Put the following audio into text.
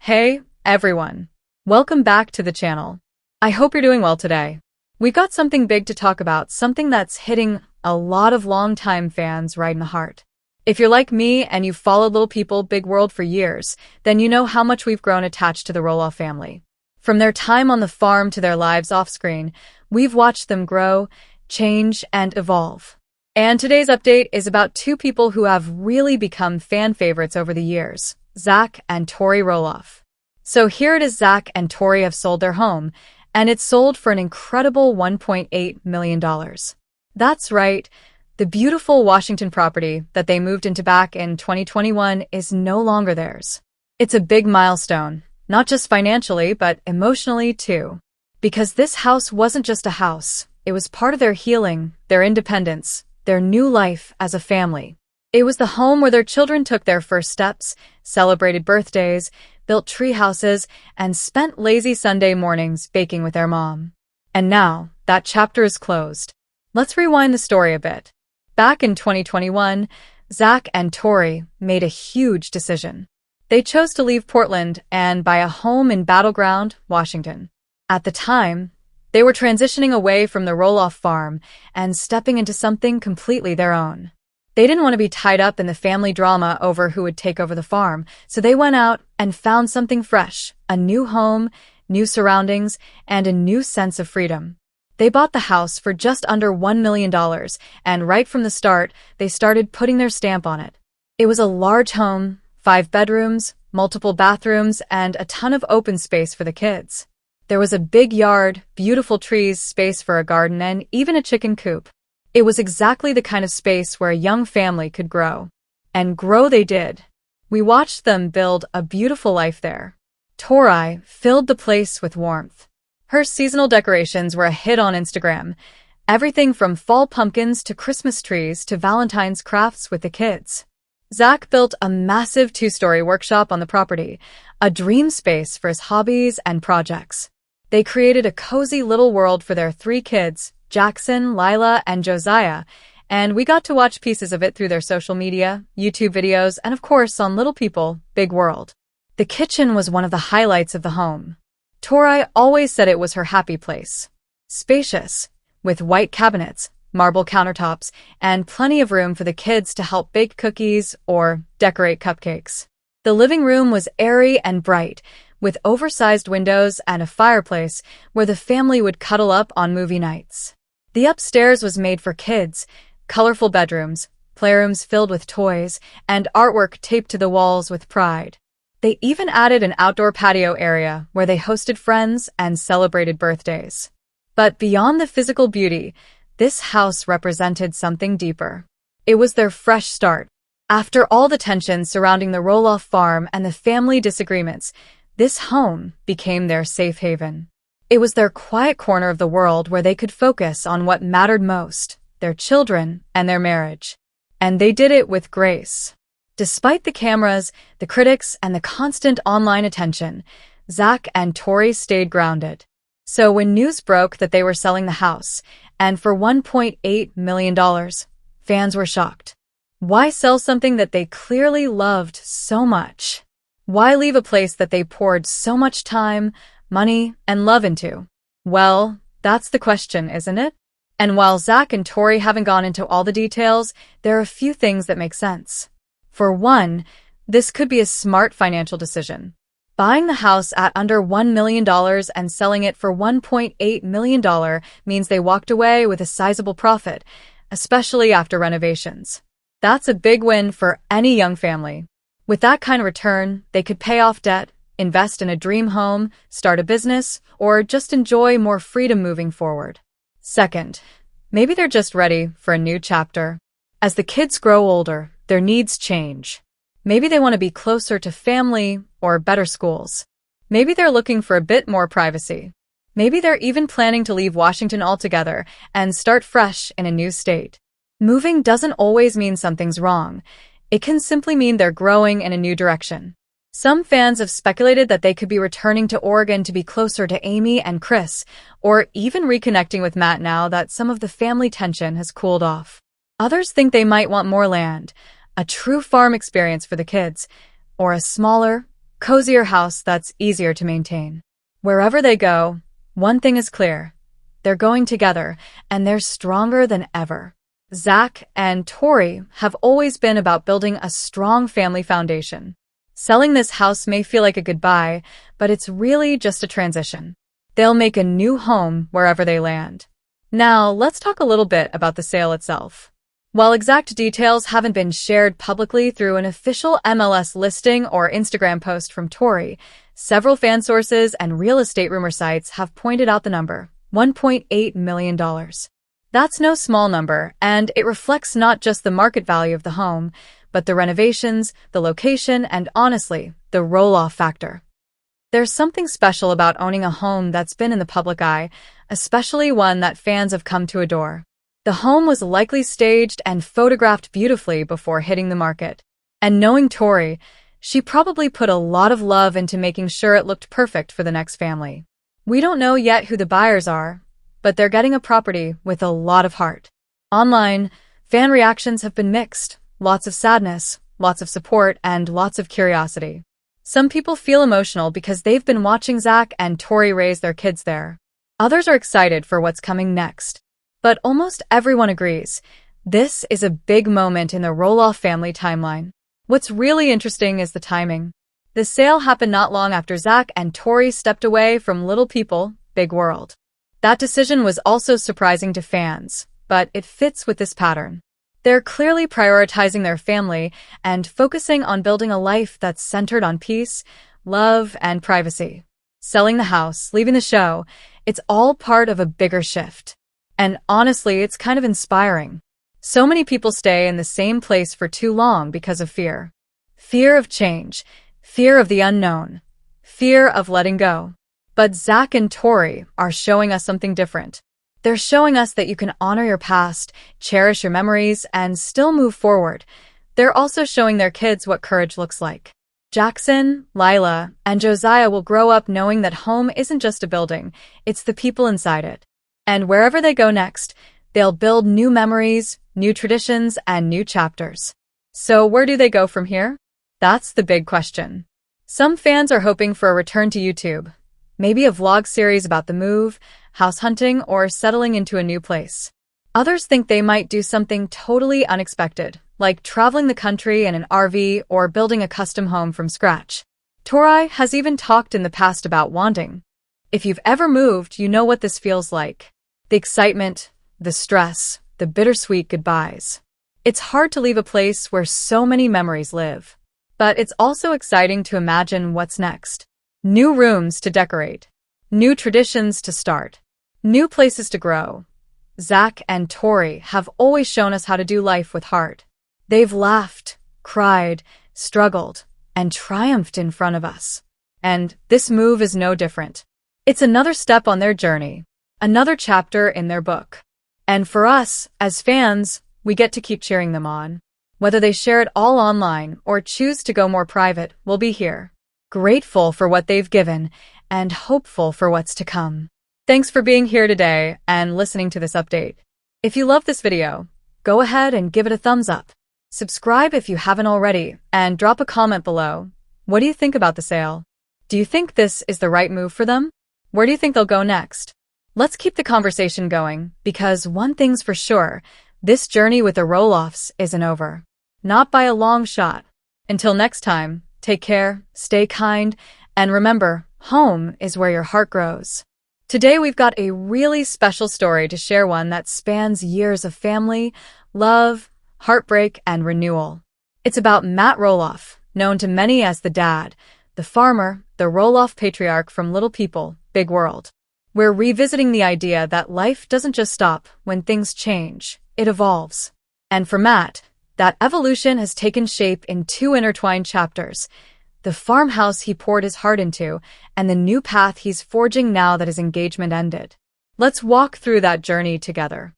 Hey, everyone. Welcome back to the channel. I hope you're doing well today. We've got something big to talk about, something that's hitting a lot of longtime fans right in the heart. If you're like me and you've followed Little People, Big World for years, then you know how much we've grown attached to the Roloff family. From their time on the farm to their lives off-screen, we've watched them grow, change, and evolve. And today's update is about two people who have really become fan favorites over the years, Zach and Tori Roloff. So here it is. Zach and Tori have sold their home, and it's sold for an incredible $1.8 million. That's right, the beautiful Washington property that they moved into back in 2021 is no longer theirs. It's a big milestone, not just financially, but emotionally too. Because this house wasn't just a house, it was part of their healing, their independence, their new life as a family. It was the home where their children took their first steps, celebrated birthdays, built tree houses, and spent lazy Sunday mornings baking with their mom. And now, that chapter is closed. Let's rewind the story a bit. Back in 2021, Zach and Tori made a huge decision. They chose to leave Portland and buy a home in Battleground, Washington. At the time, they were transitioning away from the Roloff farm and stepping into something completely their own. They didn't want to be tied up in the family drama over who would take over the farm, so they went out and found something fresh, a new home, new surroundings, and a new sense of freedom. They bought the house for just under $1 million, and right from the start, they started putting their stamp on it. It was a large home, 5 bedrooms, multiple bathrooms, and a ton of open space for the kids. There was a big yard, beautiful trees, space for a garden, and even a chicken coop. It was exactly the kind of space where a young family could grow. And grow they did. We watched them build a beautiful life there. Tori filled the place with warmth. Her seasonal decorations were a hit on Instagram. Everything from fall pumpkins to Christmas trees to Valentine's crafts with the kids. Zach built a massive 2-story workshop on the property, a dream space for his hobbies and projects. They created a cozy little world for their 3 kids, Jackson, Lila, and Josiah, and we got to watch pieces of it through their social media, YouTube videos, and of course on Little People, Big World. The kitchen was one of the highlights of the home. Tori always said it was her happy place. Spacious, with white cabinets, marble countertops, and plenty of room for the kids to help bake cookies or decorate cupcakes. The living room was airy and bright, with oversized windows and a fireplace where the family would cuddle up on movie nights. The upstairs was made for kids, colorful bedrooms, playrooms filled with toys, and artwork taped to the walls with pride. They even added an outdoor patio area where they hosted friends and celebrated birthdays. But beyond the physical beauty, this house represented something deeper. It was their fresh start. After all the tension surrounding the Roloff farm and the family disagreements, this home became their safe haven. It was their quiet corner of the world where they could focus on what mattered most, their children and their marriage. And they did it with grace. Despite the cameras, the critics, and the constant online attention, Zach and Tori stayed grounded. So when news broke that they were selling the house, and for $1.8 million, fans were shocked. Why sell something that they clearly loved so much? Why leave a place that they poured so much time, money, and love into? Well, that's the question, isn't it? And while Zach and Tori haven't gone into all the details, there are a few things that make sense. For one, this could be a smart financial decision. Buying the house at under $1 million and selling it for $1.8 million means they walked away with a sizable profit, especially after renovations. That's a big win for any young family. With that kind of return, they could pay off debt, invest in a dream home, start a business, or just enjoy more freedom moving forward. Second, maybe they're just ready for a new chapter. As the kids grow older, their needs change. Maybe they want to be closer to family or better schools. Maybe they're looking for a bit more privacy. Maybe they're even planning to leave Washington altogether and start fresh in a new state. Moving doesn't always mean something's wrong. It can simply mean they're growing in a new direction. Some fans have speculated that they could be returning to Oregon to be closer to Amy and Chris, or even reconnecting with Matt now that some of the family tension has cooled off. Others think they might want more land, a true farm experience for the kids, or a smaller, cozier house that's easier to maintain. Wherever they go, one thing is clear. They're going together, and they're stronger than ever. Zach and Tori have always been about building a strong family foundation. Selling this house may feel like a goodbye, but it's really just a transition. They'll make a new home wherever they land. Now, let's talk a little bit about the sale itself. While exact details haven't been shared publicly through an official MLS listing or Instagram post from Tori, several fan sources and real estate rumor sites have pointed out the number, $1.8 million. That's no small number, and it reflects not just the market value of the home, but the renovations, the location, and honestly, the Roloff factor. There's something special about owning a home that's been in the public eye, especially one that fans have come to adore. The home was likely staged and photographed beautifully before hitting the market. And knowing Tori, she probably put a lot of love into making sure it looked perfect for the next family. We don't know yet who the buyers are, but they're getting a property with a lot of heart. Online, fan reactions have been mixed. Lots of sadness, lots of support, and lots of curiosity. Some people feel emotional because they've been watching Zach and Tori raise their kids there. Others are excited for what's coming next. But almost everyone agrees, this is a big moment in the Roloff family timeline. What's really interesting is the timing. The sale happened not long after Zach and Tori stepped away from Little People, Big World. That decision was also surprising to fans, but it fits with this pattern. They're clearly prioritizing their family and focusing on building a life that's centered on peace, love, and privacy. Selling the house, leaving the show, it's all part of a bigger shift. And honestly, it's kind of inspiring. So many people stay in the same place for too long because of fear. Fear of change, fear of the unknown, fear of letting go. But Zach and Tori are showing us something different. They're showing us that you can honor your past, cherish your memories, and still move forward. They're also showing their kids what courage looks like. Jackson, Lila, and Josiah will grow up knowing that home isn't just a building, it's the people inside it. And wherever they go next, they'll build new memories, new traditions, and new chapters. So where do they go from here? That's the big question. Some fans are hoping for a return to YouTube. Maybe a vlog series about the move, house hunting, or settling into a new place. Others think they might do something totally unexpected, like traveling the country in an RV or building a custom home from scratch. Tori has even talked in the past about wanting. If you've ever moved, you know what this feels like. The excitement, the stress, the bittersweet goodbyes. It's hard to leave a place where so many memories live. But it's also exciting to imagine what's next. New rooms to decorate. New traditions to start. New places to grow. Zach and Tori have always shown us how to do life with heart. They've laughed, cried, struggled, and triumphed in front of us. And this move is no different. It's another step on their journey. Another chapter in their book. And for us, as fans, we get to keep cheering them on. Whether they share it all online or choose to go more private, we'll be here. Grateful for what they've given and hopeful for what's to come. Thanks for being here today and listening to this update. If you love this video, go ahead and give it a thumbs up. Subscribe if you haven't already and drop a comment below. What do you think about the sale? Do you think this is the right move for them? Where do you think they'll go next? Let's keep the conversation going, because one thing's for sure, this journey with the Roloffs isn't over. Not by a long shot. Until next time, take care, stay kind, and remember, home is where your heart grows. Today we've got a really special story to share, one that spans years of family, love, heartbreak, and renewal. It's about Matt Roloff, known to many as the dad, the farmer, the Roloff patriarch from Little People, Big World. We're revisiting the idea that life doesn't just stop when things change, it evolves. And for Matt, that evolution has taken shape in two intertwined chapters: the farmhouse he poured his heart into, and the new path he's forging now that his engagement ended. Let's walk through that journey together.